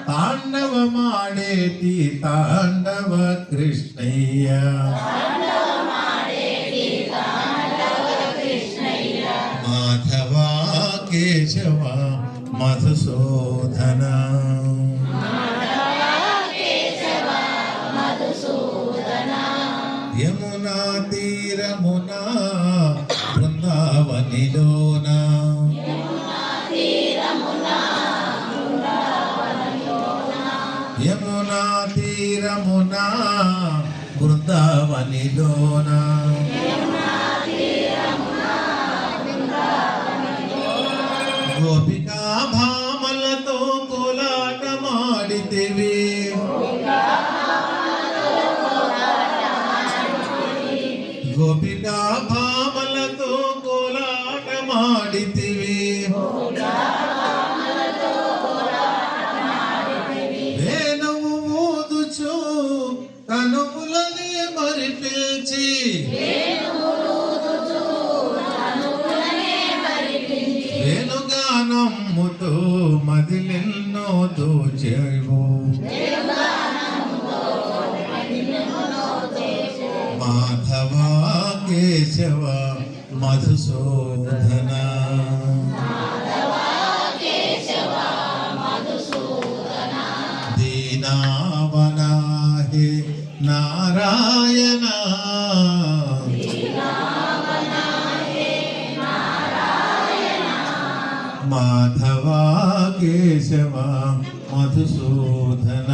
తాండవమాడేటి తాండవ కృష్ణయ్య మాధవ కేశవ మధుసూదన యమునా తీరమునా బృందావనిలోన యమునా తీరమునా బృందావనిలోన గోపికా భామలతో కోలాటమాడితివి గోపికా భామలతో కోలాటమాడితివి వేణువు ఊదుచు కనుములని మరి పిలిచి వేణుగానమ్ముతో మదిలెన్నో దోచేవు మాధవ కేశవ మధుసూదన దీనావనా హే నారాయణ మాధవ కేశవ మధుసూదన